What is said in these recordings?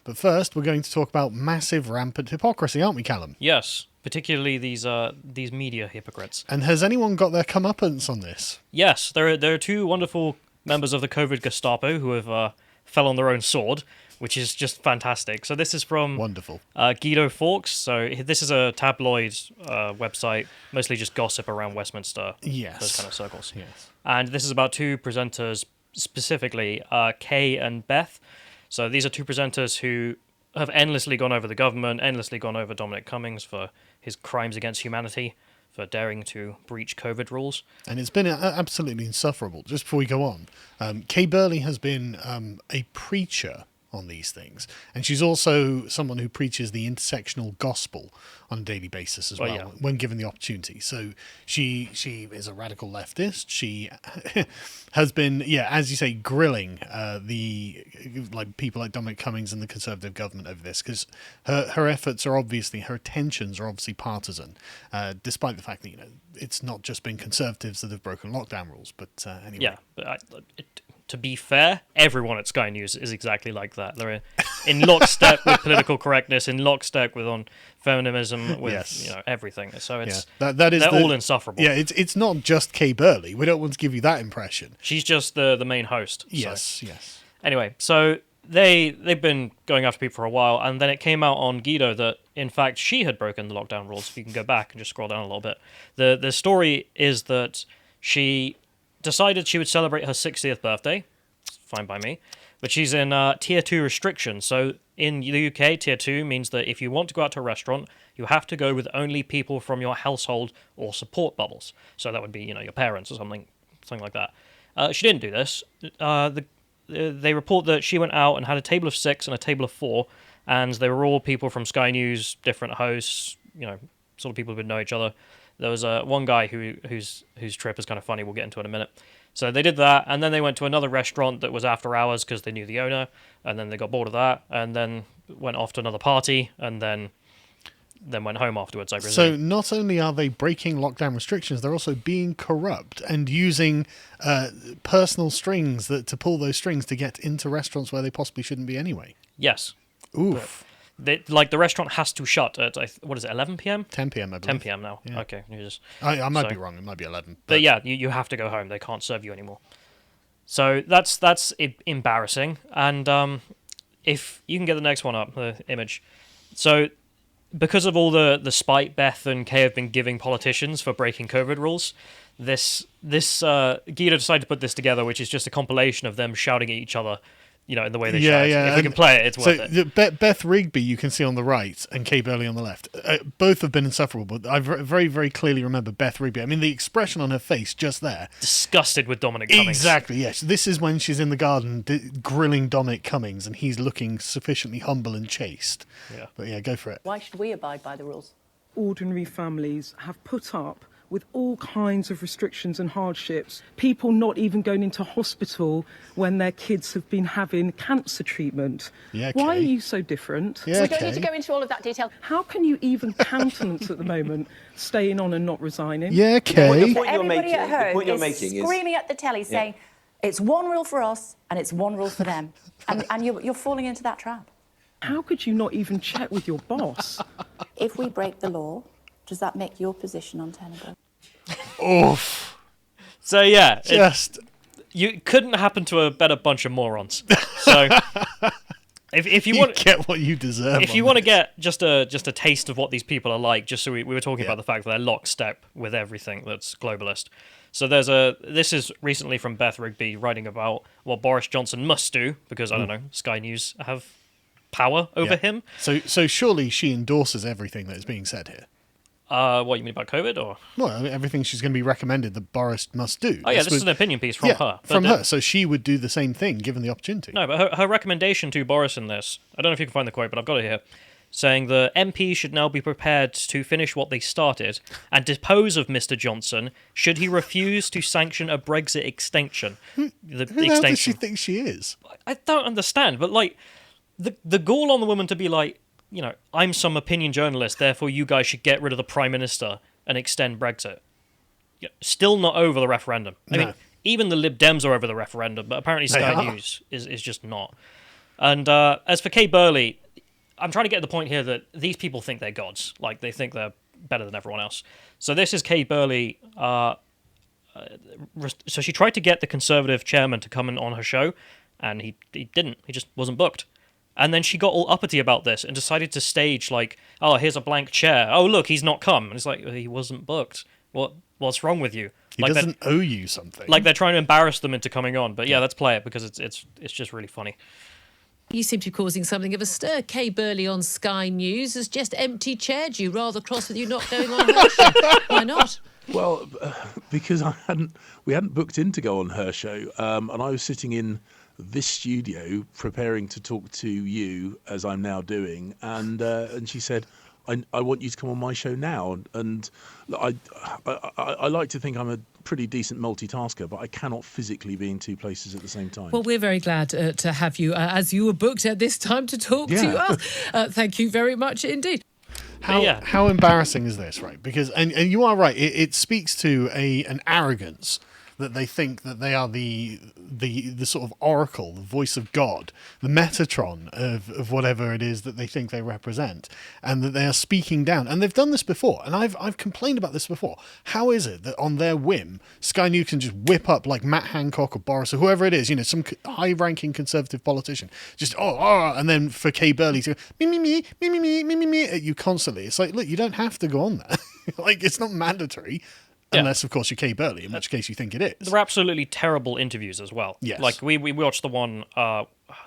But first, we're going to talk about massive rampant hypocrisy, aren't we, Callum? Yes, particularly these media hypocrites. And has anyone got their comeuppance on this? Yes, there are two wonderful members of the COVID Gestapo who have fell on their own sword, which is just fantastic. So this is from Wonderful. Guido Fawkes. So this is a tabloid website, mostly just gossip around Westminster, Yes. those kind of circles. Yes. And this is about two presenters, specifically Kay and Beth. So these are two presenters who have endlessly gone over the government, endlessly gone over Dominic Cummings for his crimes against humanity, for daring to breach COVID rules. And it's been absolutely insufferable. Just before we go on, Kay Burley has been a preacher on these things, and she's also someone who preaches the intersectional gospel on a daily basis as well, when given the opportunity. So she is a radical leftist. She has been, as you say, grilling the people like Dominic Cummings and the Conservative government over this, because her efforts are obviously, her intentions are obviously partisan, despite the fact that it's not just been Conservatives that have broken lockdown rules. But anyway, yeah, but to be fair, everyone at Sky News is exactly like that. They're in lockstep with political correctness, in lockstep with feminism, with everything. So it's they're all insufferable. Yeah, it's not just Kay Burley. We don't want to give you that impression. She's just the main host. Yes, yes. Anyway, so they've been going after people for a while, and then it came out on Guido that in fact she had broken the lockdown rules. If you can go back and just scroll down a little bit, the story is that she decided she would celebrate her 60th birthday. Fine by me. But she's in Tier 2 restrictions. So in the UK, Tier 2 means that if you want to go out to a restaurant, you have to go with only people from your household or support bubbles. So that would be, your parents or something like that. She didn't do this. They report that she went out and had a table of 6 and a table of 4, and they were all people from Sky News, different hosts, sort of people who would know each other. There was one guy whose trip is kind of funny. We'll get into it in a minute. So they did that, and then they went to another restaurant that was after hours because they knew the owner, and then they got bored of that, and then went off to another party, and then went home afterwards, I presume. So not only are they breaking lockdown restrictions, they're also being corrupt and using personal strings to pull those strings to get into restaurants where they possibly shouldn't be anyway. Yes. Oof. The restaurant has to shut at, 11 p.m? 10 p.m, I believe. 10 p.m. now. Yeah. Okay. I might be wrong. It might be 11. But yeah, you have to go home. They can't serve you anymore. So that's embarrassing. And if you can get the next one up, the image. So because of all the spite Beth and Kay have been giving politicians for breaking COVID rules, this Guido decided to put this together, which is just a compilation of them shouting at each other, in the way they shout. If we can play it, it's worth it. Beth Rigby, you can see on the right, and Kay Burley on the left. Both have been insufferable, but I very, very clearly remember Beth Rigby. I mean, the expression on her face just there. Disgusted with Dominic Cummings. Exactly, yes. This is when she's in the garden grilling Dominic Cummings, and he's looking sufficiently humble and chaste. Yeah. But yeah, go for it. Why should we abide by the rules? Ordinary families have put up with all kinds of restrictions and hardships. People not even going into hospital when their kids have been having cancer treatment. Yeah, Why are you so different? Yeah, we don't need to go into all of that detail. How can you even countenance at the moment staying on and not resigning? Yeah, Kay. Everybody at home is screaming at the telly saying, it's one rule for us and it's one rule for them. and you're falling into that trap. How could you not even check with your boss? If we break the law, does that make your position untenable? Oof. So yeah, you couldn't happen to a better bunch of morons. So if you want, get what you deserve. If you want to get just a taste of what these people are like, just so we were talking about the fact that they're lockstep with everything that's globalist. So this is recently from Beth Rigby writing about what Boris Johnson must do because I don't know, Sky News have power over him. So surely she endorses everything that is being said here. What you mean about COVID, or? Well, I mean, everything she's going to be recommended that Boris must do. Oh yeah, this is an opinion piece from her. From her, so she would do the same thing given the opportunity. No, but her recommendation to Boris in this, I don't know if you can find the quote, but I've got it here, saying the MP should now be prepared to finish what they started and dispose of Mr. Johnson should he refuse to sanction a Brexit extension. Who does she think she is? I don't understand, but the gall on the woman to be like, I'm some opinion journalist, therefore you guys should get rid of the Prime Minister and extend Brexit. Still not over the referendum. I mean, even the Lib Dems are over the referendum, but apparently Sky News is just not. And as for Kay Burley, I'm trying to get to the point here that these people think they're gods. Like, they think they're better than everyone else. So this is Kay Burley. So she tried to get the Conservative chairman to come in on her show, and he didn't. He just wasn't booked. And then she got all uppity about this and decided to stage, like, oh, here's a blank chair. Oh, look, he's not come. And it's like, he wasn't booked. What's wrong with you? He doesn't owe you something. Like, they're trying to embarrass them into coming on. But yeah, let's play it because it's just really funny. You seem to be causing something of a stir. Kay Burley on Sky News has just empty-chaired you, rather cross with you not going on her show. Why not? Well, because we hadn't booked in to go on her show, and I was sitting in this studio preparing to talk to you as I'm now doing, and she said, I want you to come on my show now. And I like to think I'm a pretty decent multitasker, but I cannot physically be in two places at the same time. Well, we're very glad to have you, as you were booked at this time to talk to us. Thank you very much indeed. How embarrassing is this, right? Because and you are right. It speaks to an arrogance that they think that they are the sort of oracle, the voice of God, the Metatron of whatever it is that they think they represent, and that they are speaking down. And they've done this before, and I've complained about this before. How is it that on their whim, Sky News can just whip up like Matt Hancock or Boris or whoever it is, some high-ranking Conservative politician, just and then for Kay Burley to go, me at you constantly. It's like, look, you don't have to go on there. Like, it's not mandatory. Unless, of course, you're Kay Burley, in which case you think it is. They're absolutely terrible interviews as well. Yes. Like, we watched the one,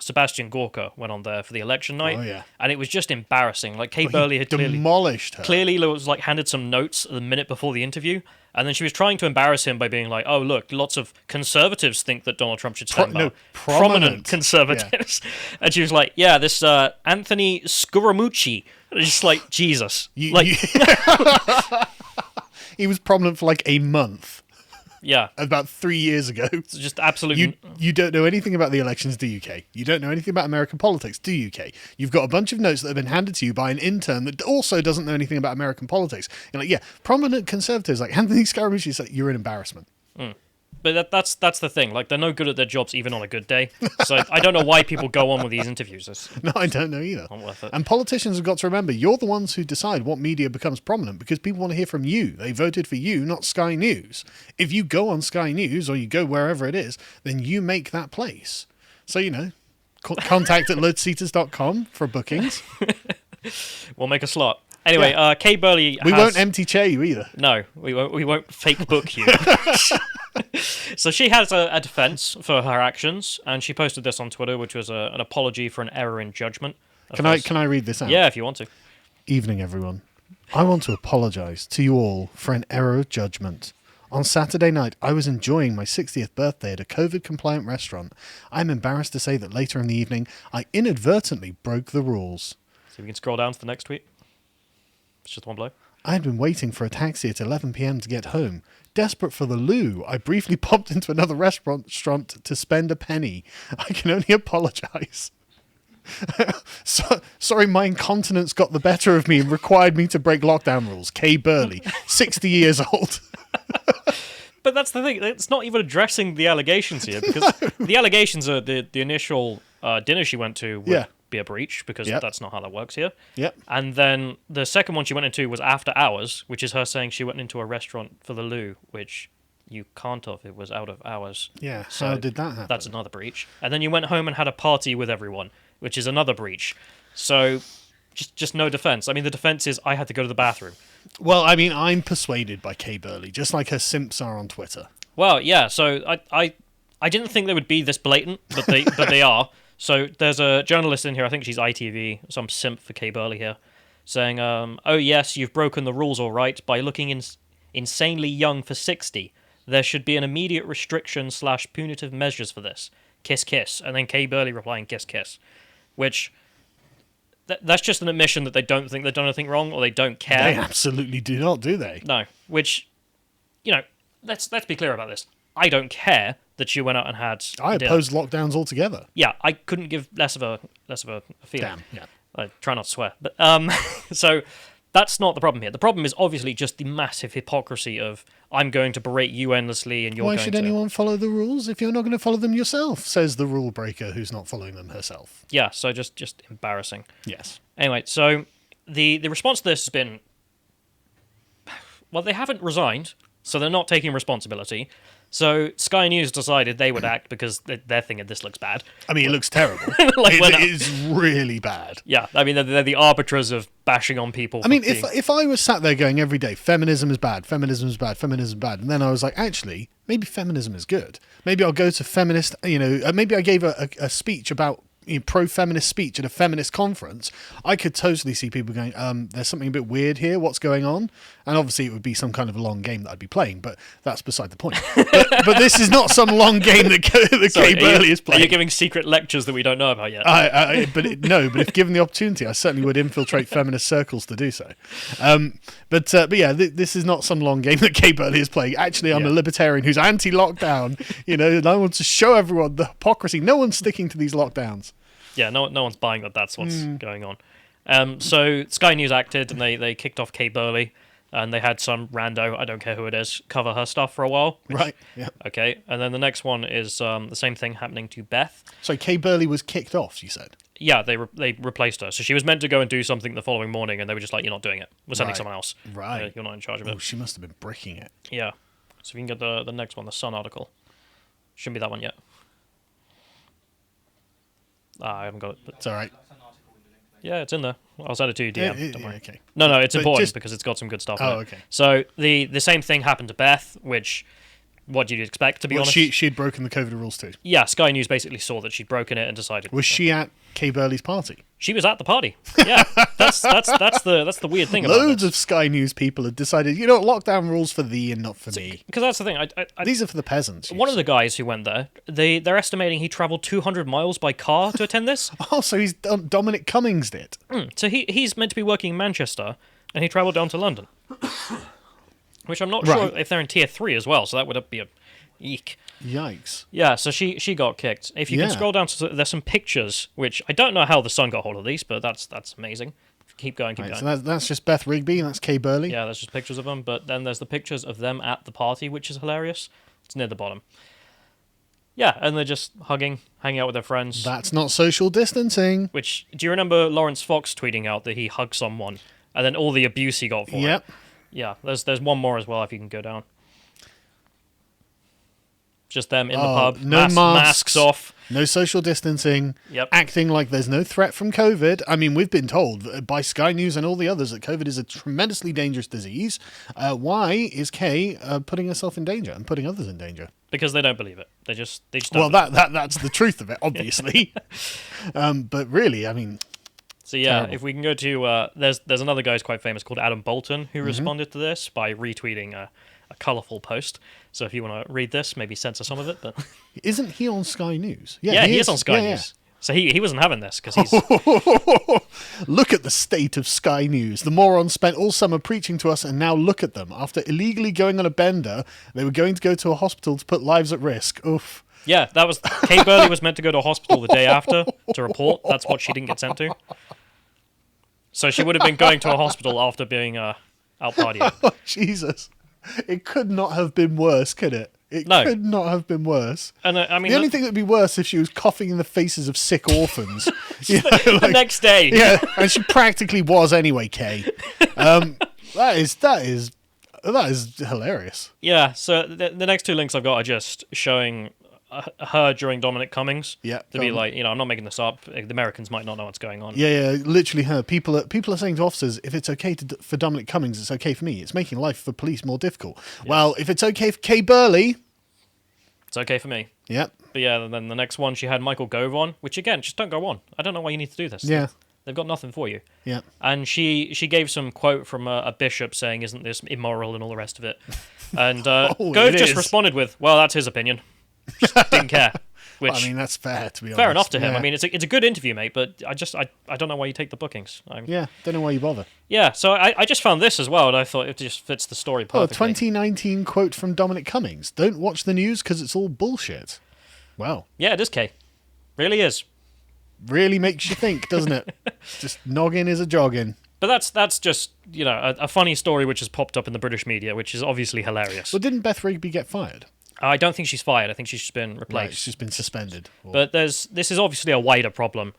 Sebastian Gorka went on there for the election night. Oh, yeah. And it was just embarrassing. Like, Kay Burley had demolished her. Clearly was, like, handed some notes the minute before the interview. And then she was trying to embarrass him by being like, oh, look, lots of conservatives think that Donald Trump should stand down. Prominent conservatives. Yeah. And she was like, yeah, this Anthony Scaramucci. Just like, Jesus. He was prominent for like a month. Yeah. About 3 years ago. It's just absolutely... You don't know anything about the elections, do you, Kay? You don't know anything about American politics, do you, Kay? You've got a bunch of notes that have been handed to you by an intern that also doesn't know anything about American politics. You're like, yeah, prominent conservatives like Anthony Scaramucci, it's like, you're an embarrassment. But that's the thing. Like, they're no good at their jobs even on a good day. So I don't know why people go on with these interviews. No, I don't know either. Not worth it. And politicians have got to remember, you're the ones who decide what media becomes prominent because people want to hear from you. They voted for you, not Sky News. If you go on Sky News or you go wherever it is, then you make that place. So, contact at loadseaters.com for bookings. We'll make a slot. Anyway, Kay Burley We won't empty chair you either. No, we won't fake book you. So she has a defense for her actions, and she posted this on Twitter, which was an apology for an error in judgment. Can I read this out? Yeah, if you want to. Evening, everyone. I want to apologise to you all for an error of judgment. On Saturday night, I was enjoying my 60th birthday at a COVID-compliant restaurant. I'm embarrassed to say that later in the evening, I inadvertently broke the rules. So we can scroll down to the next tweet. It's just one blow. I had been waiting for a taxi at 11 p.m. to get home. Desperate for the loo, I briefly popped into another restaurant to spend a penny. I can only apologise. Sorry, my incontinence got the better of me and required me to break lockdown rules. Kay Burley, 60 years old. But that's the thing. It's not even addressing the allegations here, because the allegations are the initial dinner she went to would be a breach, because that's not how that works here. Yep. And then the second one she went into was after hours, which is her saying she went into a restaurant for the loo, which you can't have. It was out of hours. Yeah, so how did that happen? That's another breach. And then you went home and had a party with everyone, which is another breach. So just no defense. I mean, the defense is I had to go to the bathroom. Well, I mean, I'm persuaded by Kay Burley, just like her simps are on Twitter. Well, yeah, so I didn't think they would be this blatant, but they are. So there's a journalist in here, I think she's ITV, some simp for Kay Burley here, saying, oh yes, you've broken the rules all right by looking insanely young for 60. There should be an immediate restriction / punitive measures for this. Kiss, kiss. And then Kay Burley replying, kiss, kiss. Which, that's just an admission that they don't think they've done anything wrong, or they don't care. They absolutely do not, do they? No. Which, let's be clear about this. I don't care that you went out and had. I oppose lockdowns altogether. Yeah, I couldn't give less of a feeling. Damn. Yeah. I try not to swear, but so That's not the problem here. The problem is obviously just the massive hypocrisy of, I'm going to berate you endlessly and you're Why going should to... anyone follow the rules if you're not going to follow them yourself, says the rule breaker who's not following them herself. Yeah, so just embarrassing. Yes. Anyway, so the response to this has been... Well, they haven't resigned, so they're not taking responsibility. So Sky News decided they would act because they're thinking this looks bad. I mean, it looks terrible. Like, it is really bad. Yeah, I mean, they're the arbiters of bashing on people. I mean, if I was sat there going every day, feminism is bad, feminism is bad, feminism is bad, and then I was like, actually, maybe feminism is good. Maybe I'll go to feminist, maybe I gave a speech about pro-feminist speech at a feminist conference, I could totally see people going, there's something a bit weird here, what's going on? And obviously it would be some kind of a long game that I'd be playing, but that's beside the point. But this is not some long game that Kay Burley is playing. Are you giving secret lectures that we don't know about yet? But if given the opportunity, I certainly would infiltrate feminist circles to do so. But yeah, this is not some long game that Kay Burley is playing. Actually, I'm a libertarian who's anti-lockdown, and I want to show everyone the hypocrisy. No one's sticking to these lockdowns. Yeah, no one's buying that's what's going on. So Sky News acted, and they kicked off Kay Burley, and they had some rando, I don't care who it is, cover her stuff for a while. Right, yeah. Okay, and then the next one is the same thing happening to Beth. So Kay Burley was kicked off, you said? Yeah, they replaced her. So she was meant to go and do something the following morning, and they were just like, you're not doing it. We're sending someone else. Right. You're not in charge of it. Oh, she must have been bricking it. Yeah. So if you can get the next one, the Sun article. Shouldn't be that one yet. I haven't got it. But... It's all right. Yeah, it's in there. I'll send it to you, DM. Don't worry. Okay. No, it's important because it's got some good stuff in it. okay. So the same thing happened to Beth, which, what did you expect, to be honest? She'd broken the COVID rules too. Yeah, Sky News basically saw that she'd broken it and decided... Was she at Kay Burley's party? She was at the party. Yeah, that's the weird thing about Loads this. of Sky News people had decided, lockdown rules for thee and not for me. Because that's the thing. These are for the peasants. One of the guys who went there, they're estimating he travelled 200 miles by car to attend this. Oh, so he's Dominic Cummings did. So he's meant to be working in Manchester, and he travelled down to London. Which I'm not sure if they're in tier 3 as well, so that would be a... Eek. Yikes. Yeah, so she got kicked. If you can scroll down, there's some pictures, which I don't know how the Sun got hold of these, but that's amazing. Keep going. So that's just Beth Rigby, and that's Kay Burley? Yeah, that's just pictures of them, but then there's the pictures of them at the party, which is hilarious. It's near the bottom. Yeah, and they're just hugging, hanging out with their friends. That's not social distancing. Which, do you remember Lawrence Fox tweeting out that he hugged someone, and then all the abuse he got for it? Yeah, there's one more as well if you can go down. Just them in the pub, no masks off. No social distancing, acting like there's no threat from COVID. I mean, we've been told by Sky News and all the others that COVID is a tremendously dangerous disease. Why is Kay putting herself in danger and putting others in danger? Because they don't believe it. They just don't. Well, that's the truth of it, obviously. But really, I mean... So yeah, terrible. If we can go to... there's another guy who's quite famous called Adam Bolton who responded to this by retweeting a colourful post. So if you want to read this, maybe censor some of it. But isn't he on Sky News? Yeah, he is on Sky News. So he wasn't having this because he's... Look at the state of Sky News. The morons spent all summer preaching to us, and now look at them. After illegally going on a bender, they were going to go to a hospital to put lives at risk. Oof. Yeah, that was... Kay Burley was meant to go to a hospital the day after to report. That's what she didn't get sent to. So she would have been going to a hospital after being out partying. Oh, Jesus. It could not have been worse, could it? It could not have been worse. And I mean, the only thing that would be worse if she was coughing in the faces of sick orphans. The next day. Yeah, and she practically was anyway, Kay. That is hilarious. Yeah, so the next two links I've got are just showing her during Dominic Cummings. Yeah. To be like, I'm not making this up. The Americans might not know what's going on. Yeah, literally her. People are saying to officers, if it's okay for Dominic Cummings, it's okay for me. It's making life for police more difficult. Yeah. Well, if it's okay for Kay Burley... It's okay for me. Yep. But yeah, then the next one, she had Michael Gove on, which again, just don't go on. I don't know why you need to do this. Yeah. They've got nothing for you. Yeah. And she gave some quote from a bishop saying, isn't this immoral and all the rest of it. And Gove just responded with, well, that's his opinion. Just didn't care. Which, well, I mean, that's fair, to be honest. Fair enough to him. Yeah. I mean, it's a good interview, mate, but I don't know why you take the bookings. Yeah, don't know why you bother. Yeah, so I just found this as well, and I thought it just fits the story perfectly. 2019 quote from Dominic Cummings. Don't watch the news because it's all bullshit. Wow. Yeah, it is, Kay. Really is. Really makes you think, doesn't it? Just noggin is a jogging. But that's just, a funny story which has popped up in the British media, which is obviously hilarious. Well, didn't Beth Rigby get fired? I don't think she's fired. I think she's just been replaced. Right, she's been suspended. But this is obviously a wider problem.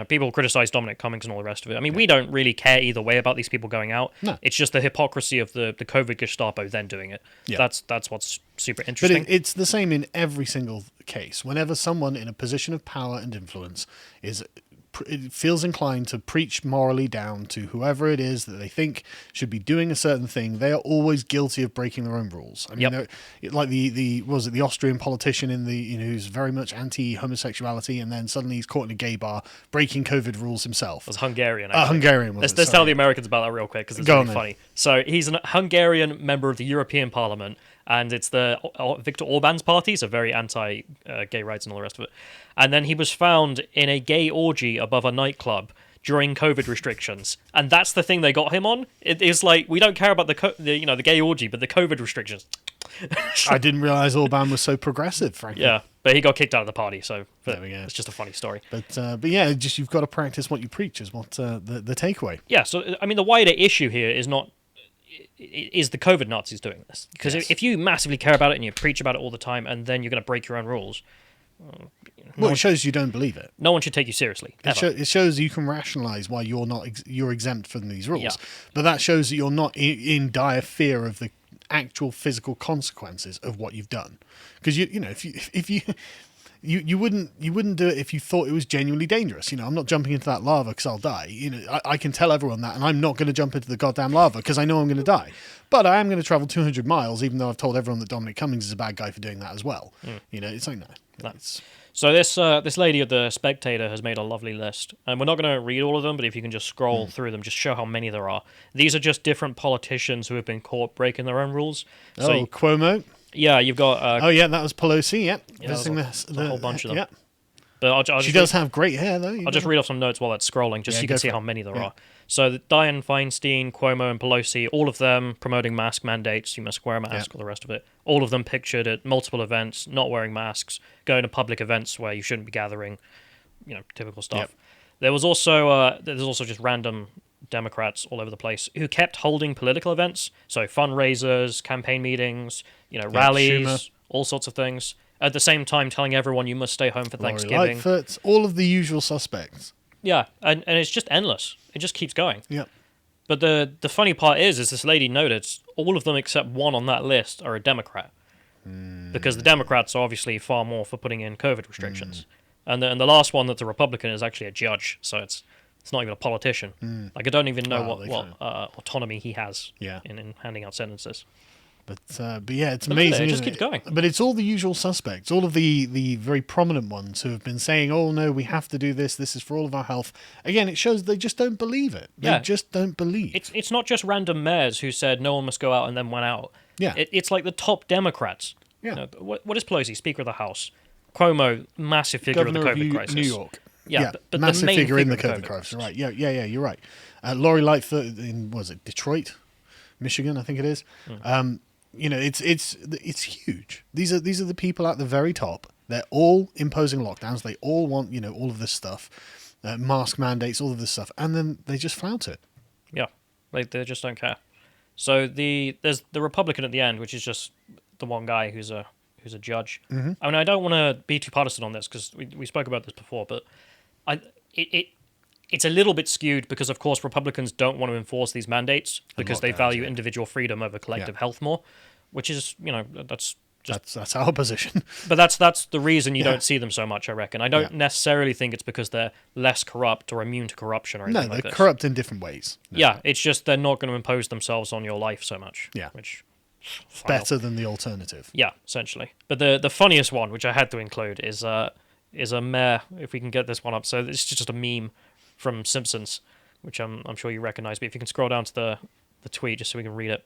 People criticize Dominic Cummings and all the rest of it. I mean, we don't really care either way about these people going out. No. It's just the hypocrisy of the COVID Gestapo then doing it. Yeah. That's what's super interesting. But it's the same in every single case. Whenever someone in a position of power and influence feels inclined to preach morally down to whoever it is that they think should be doing a certain thing, they are always guilty of breaking their own rules. I mean, like the Austrian politician who's very much anti-homosexuality, and then suddenly he's caught in a gay bar breaking COVID rules himself. It was Hungarian. Hungarian. Let's tell the Americans about that real quick because it's really funny. So he's a Hungarian member of the European Parliament, and it's the Viktor Orban's party, so very anti-gay rights and all the rest of it. And then he was found in a gay orgy above a nightclub during COVID restrictions, and that's the thing they got him on. It is like, we don't care about the gay orgy, but the COVID restrictions. I didn't realize Orban was so progressive, frankly. Yeah, but he got kicked out of the party, so there we go. It's just a funny story. But yeah, just you've got to practice what you preach is what the takeaway. Yeah, so I mean, the wider issue here is the COVID Nazis doing this? Because if you massively care about it and you preach about it all the time, and then you're going to break your own rules. It shows you don't believe it. No one should take you seriously. It shows you can rationalize why you're exempt from these rules. Yeah. But that shows that you're not in dire fear of the actual physical consequences of what you've done. Because you wouldn't do it if you thought it was genuinely dangerous. I'm not jumping into that lava because I'll die. I can tell everyone that, and I'm not going to jump into the goddamn lava because I know I'm going to die. But I am going to travel 200 miles, even though I've told everyone that Dominic Cummings is a bad guy for doing that as well. It's like, no. So this lady at the Spectator has made a lovely list, and we're not going to read all of them, but if you can just scroll through them, just show how many there are. These are just different politicians who have been caught breaking their own rules. So Cuomo. Yeah, you've got. That was Pelosi. Yeah, visiting a whole bunch of them. Yeah. But she does have great hair, though. I'll just read off some notes while that's scrolling, just so you can see how many there are. So Dianne Feinstein, Cuomo, and Pelosi, all of them promoting mask mandates. You must wear a mask, all the rest of it. All of them pictured at multiple events, not wearing masks, going to public events where you shouldn't be gathering, typical stuff. Yep. There's also just random Democrats all over the place who kept holding political events, so fundraisers, campaign meetings, rallies, Schumer, all sorts of things. At the same time, telling everyone you must stay home for Thanksgiving. Lightfoot, all of the usual suspects. Yeah, and it's just endless. It just keeps going. Yep. But the funny part is this lady noted all of them except one on that list are a Democrat. Because the Democrats are obviously far more for putting in COVID restrictions. And the last one that's a Republican is actually a judge, so it's not even a politician. Like, I don't even know what autonomy he has in handing out sentences. But yeah, it's amazing. It just keeps going. But it's all the usual suspects, all of the very prominent ones who have been saying, "Oh no, we have to do this. This is for all of our health." Again, it shows they just don't believe it. They just don't believe. It's not just random mayors who said no one must go out and then went out. Yeah, it's like the top Democrats. Yeah. What is Pelosi, Speaker of the House? Cuomo, massive figure Governor of the COVID crisis. New York. Yeah, but massive the main figure in the COVID crisis. Right. Yeah. You're right. Lori Lightfoot in Detroit, Michigan, I think it is. It's huge. These are the people at the very top. They're all imposing lockdowns. They all want all of this stuff, mask mandates, all of this stuff, and then they just flout it. Yeah, they just don't care. So there's the Republican at the end, which is just the one guy who's a judge. Mm-hmm. I mean, I don't want to be too partisan on this because we spoke about this before, but it's a little bit skewed because, of course, Republicans don't want to enforce these mandates because they value individual freedom over collective health more, which is, that's our position. But that's the reason you don't see them so much, I reckon. I don't necessarily think it's because they're less corrupt or immune to corruption or anything like this. No, they're corrupt in different ways. Yeah, it's just they're not going to impose themselves on your life so much. Yeah. Which better than the alternative. Yeah, essentially. But the funniest one, which I had to include, is a mayor, if we can get this one up. So it's just a meme from Simpsons, which I'm sure you recognize, but if you can scroll down to the tweet just so we can read it.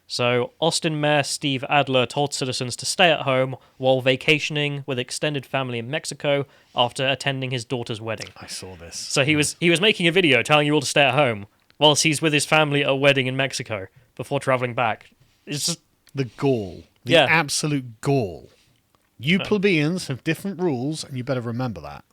So, Austin Mayor Steve Adler told citizens to stay at home while vacationing with extended family in Mexico after attending his daughter's wedding. I saw this. So he was making a video telling you all to stay at home whilst he's with his family at a wedding in Mexico before travelling back. It's just the gall. The absolute gall. You plebeians have different rules, and you better remember that.